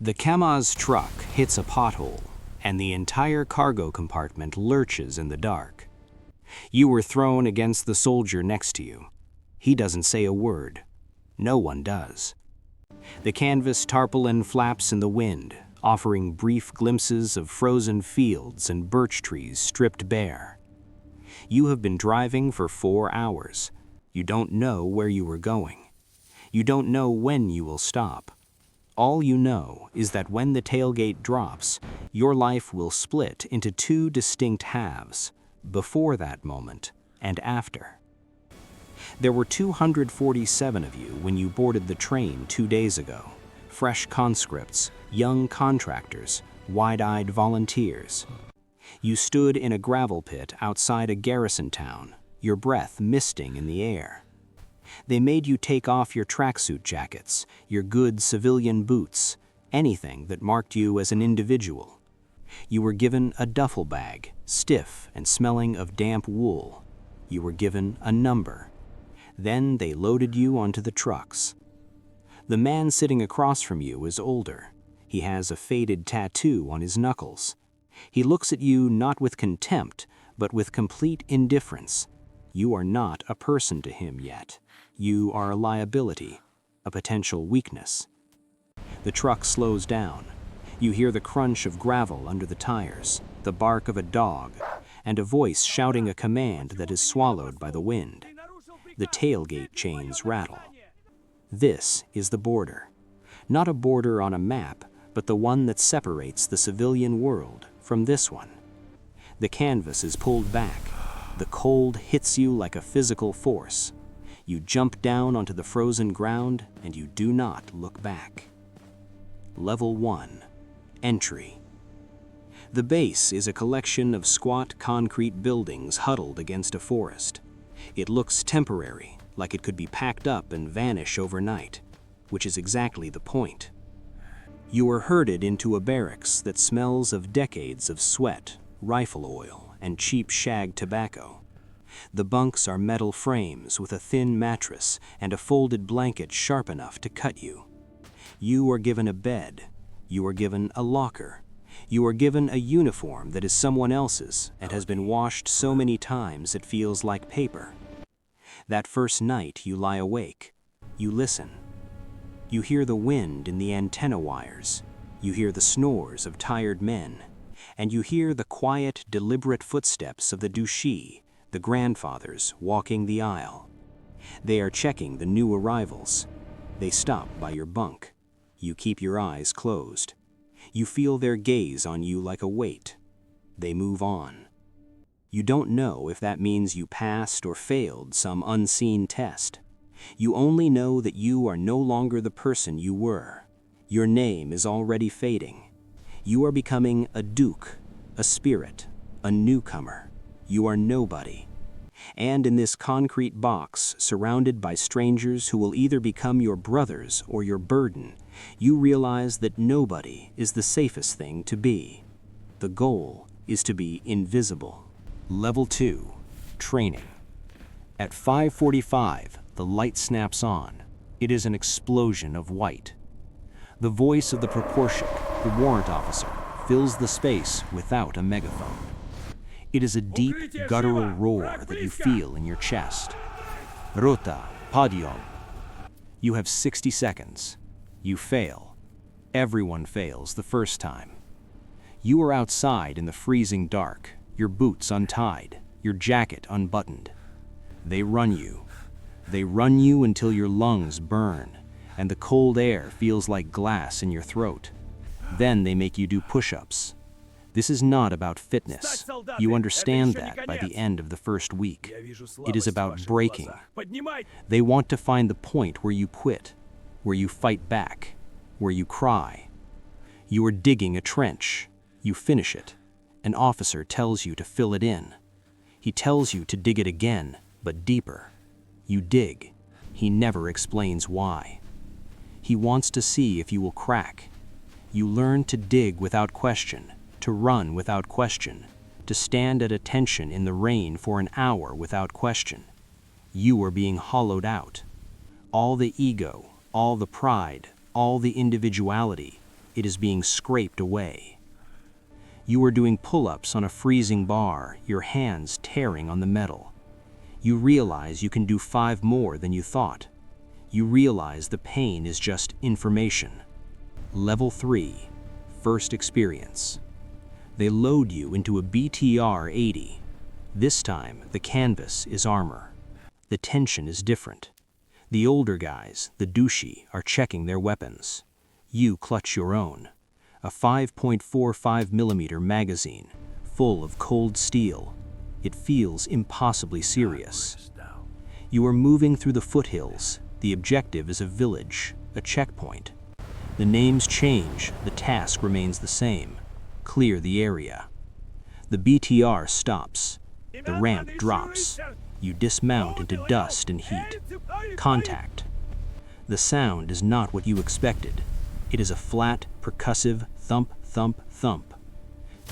The Kamaz truck hits a pothole, and the entire cargo compartment lurches in the dark. You were thrown against the soldier next to you. He doesn't say a word. No one does. The canvas tarpaulin flaps in the wind, offering brief glimpses of frozen fields and birch trees stripped bare. You have been driving for 4 hours. You don't know where you are going. You don't know when you will stop. All you know is that when the tailgate drops, your life will split into 2 distinct halves, before that moment and after. There were 247 of you when you boarded the train 2 days ago. Fresh conscripts, young contractors, wide-eyed volunteers. You stood in a gravel pit outside a garrison town, your breath misting in the air. They made you take off your tracksuit jackets, your good civilian boots, anything that marked you as an individual. You were given a duffel bag, stiff and smelling of damp wool. You were given a number. Then they loaded you onto the trucks. The man sitting across from you is older. He has a faded tattoo on his knuckles. He looks at you not with contempt, but with complete indifference. You are not a person to him yet. You are a liability, a potential weakness. The truck slows down. You hear the crunch of gravel under the tires, the bark of a dog, and a voice shouting a command that is swallowed by the wind. The tailgate chains rattle. This is the border. Not a border on a map, but the one that separates the civilian world from this one. The canvas is pulled back. The cold hits you like a physical force. You jump down onto the frozen ground and you do not look back. Level 1. Entry. The base is a collection of squat concrete buildings huddled against a forest. It looks temporary, like it could be packed up and vanish overnight, which is exactly the point. You are herded into a barracks that smells of decades of sweat, rifle oil, and cheap shag tobacco. The bunks are metal frames with a thin mattress and a folded blanket sharp enough to cut you. You are given a bed. You are given a locker. You are given a uniform that is someone else's and has been washed so many times it feels like paper. That first night you lie awake. You listen. You hear the wind in the antenna wires. You hear the snores of tired men. And you hear the quiet, deliberate footsteps of the douchey, the grandfathers walking the aisle. They are checking the new arrivals. They stop by your bunk. You keep your eyes closed. You feel their gaze on you like a weight. They move on. You don't know if that means you passed or failed some unseen test. You only know that you are no longer the person you were. Your name is already fading. You are becoming a duke, a spirit, a newcomer. You are nobody. And in this concrete box, surrounded by strangers who will either become your brothers or your burden, you realize that nobody is the safest thing to be. The goal is to be invisible. Level 2. Training. At 5:45, the light snaps on. It is an explosion of white. The voice of the proportion, the warrant officer, fills the space without a megaphone. It is a deep, guttural roar that you feel in your chest. Rota, Padyom. You have 60 seconds. You fail. Everyone fails the first time. You are outside in the freezing dark, your boots untied, your jacket unbuttoned. They run you. They run you until your lungs burn, and the cold air feels like glass in your throat. Then they make you do push-ups. This is not about fitness. You understand that by the end of the first week. It is about breaking. They want to find the point where you quit, where you fight back, where you cry. You are digging a trench. You finish it. An officer tells you to fill it in. He tells you to dig it again, but deeper. You dig. He never explains why. He wants to see if you will crack. You learn to dig without question, to run without question, to stand at attention in the rain for an hour without question. You are being hollowed out. All the ego, all the pride, all the individuality, It is being scraped away. You are doing pull-ups on a freezing bar, your hands tearing on the metal. You realize you can do 5 more than you thought. You realize the pain is just information. Level 3, first experience. They load you into a BTR-80. This time, the canvas is armor. The tension is different. The older guys, the douchey, are checking their weapons. You clutch your own. A 5.45mm magazine, full of cold steel. It feels impossibly serious. You are moving through the foothills. The objective is a village, a checkpoint. The names change, the task remains the same. Clear the area. The BTR stops. The ramp drops. You dismount into dust and heat. Contact. The sound is not what you expected. It is a flat, percussive thump, thump, thump.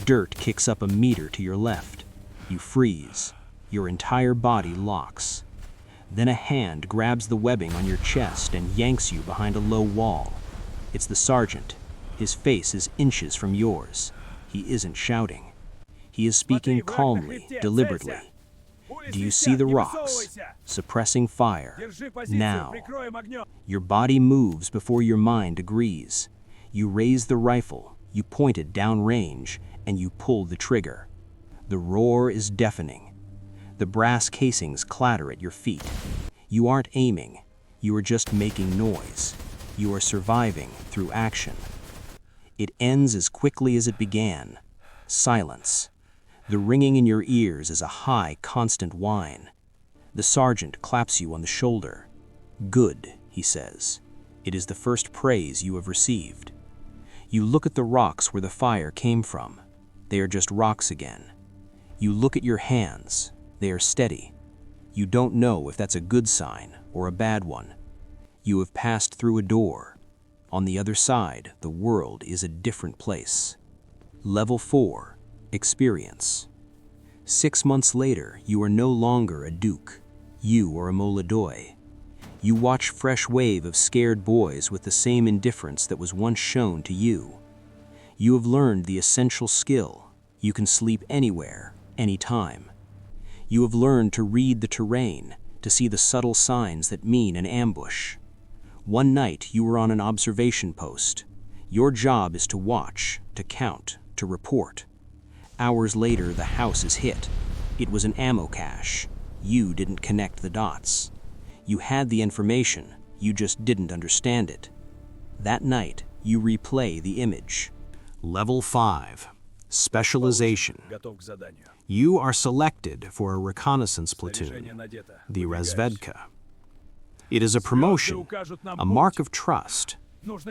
Dirt kicks up a meter to your left. You freeze. Your entire body locks. Then a hand grabs the webbing on your chest and yanks you behind a low wall. It's the sergeant. His face is inches from yours. He isn't shouting. He is speaking calmly, deliberately. Do you see the rocks? Suppressing fire. Now. Your body moves before your mind agrees. You raise the rifle, you point it downrange, and you pull the trigger. The roar is deafening. The brass casings clatter at your feet. You aren't aiming. You are just making noise. You are surviving through action. It ends as quickly as it began. Silence. The ringing in your ears is a high, constant whine. The sergeant claps you on the shoulder. Good, he says. It is the first praise you have received. You look at the rocks where the fire came from. They are just rocks again. You look at your hands. They are steady. You don't know if that's a good sign or a bad one. You have passed through a door. On the other side, the world is a different place. Level 4, experience. 6 months later, you are no longer a duke. You are a Molodoi. You watch fresh wave of scared boys with the same indifference that was once shown to you. You have learned the essential skill. You can sleep anywhere, anytime. You have learned to read the terrain, to see the subtle signs that mean an ambush. One night, you were on an observation post. Your job is to watch, to count, to report. Hours later, the house is hit. It was an ammo cache. You didn't connect the dots. You had the information, you just didn't understand it. That night, you replay the image. Level 5, specialization. You are selected for a reconnaissance platoon, the Razvedka. It is a promotion, a mark of trust,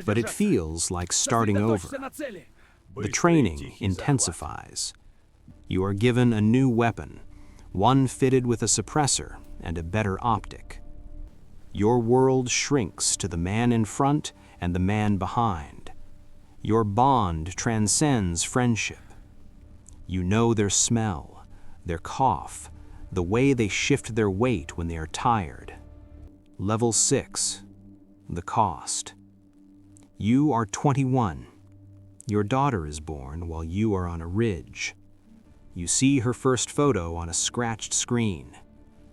but it feels like starting over. The training intensifies. You are given a new weapon, one fitted with a suppressor and a better optic. Your world shrinks to the man in front and the man behind. Your bond transcends friendship. You know their smell, their cough, the way they shift their weight when they are tired. Level 6, the cost. You are 21. Your daughter is born while you are on a ridge. You see her first photo on a scratched screen,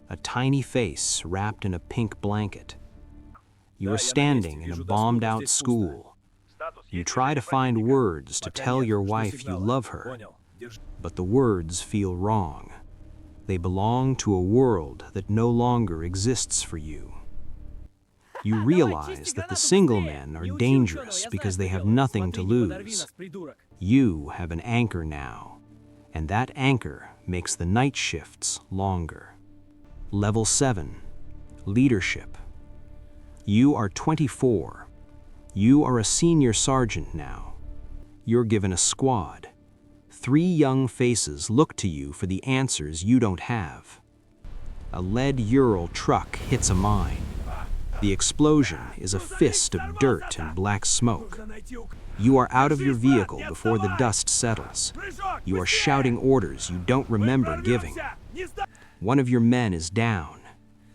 a tiny face wrapped in a pink blanket. You are standing in a bombed-out school. You try to find words to tell your wife you love her, but the words feel wrong. They belong to a world that no longer exists for you. You realize that the single men are dangerous because they have nothing to lose. You have an anchor now, and that anchor makes the night shifts longer. Level 7, leadership. You are 24. You are a senior sergeant now. You're given a squad. 3 young faces look to you for the answers you don't have. A lead Ural truck hits a mine. The explosion is a fist of dirt and black smoke. You are out of your vehicle before the dust settles. You are shouting orders you don't remember giving. One of your men is down.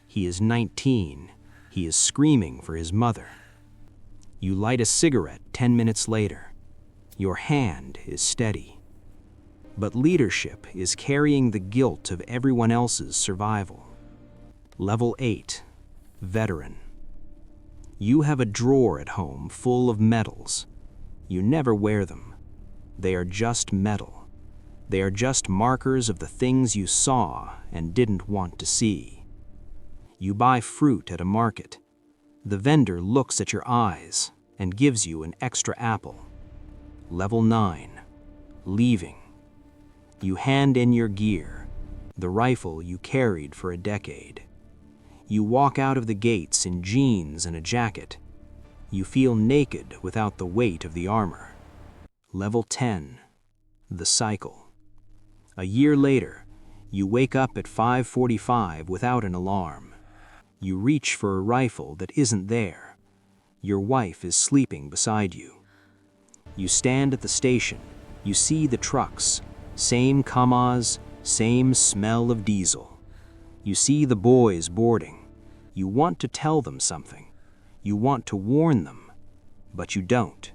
He is 19. He is screaming for his mother. You light a cigarette 10 minutes later. Your hand is steady. But leadership is carrying the guilt of everyone else's survival. Level 8, Veteran. You have a drawer at home full of medals. You never wear them. They are just metal. They are just markers of the things you saw and didn't want to see. You buy fruit at a market. The vendor looks at your eyes and gives you an extra apple. Level 9, Leaving. You hand in your gear, the rifle you carried for a decade. You walk out of the gates in jeans and a jacket. You feel naked without the weight of the armor. Level 10, The Cycle. A year later, you wake up at 5:45 without an alarm. You reach for a rifle that isn't there. Your wife is sleeping beside you. You stand at the station. You see the trucks. Same commas, same smell of diesel. You see the boys boarding. You want to tell them something. You want to warn them, but you don't,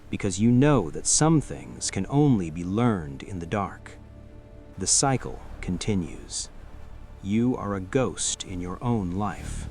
because you know that some things can only be learned in the dark. The cycle continues. You are a ghost in your own life.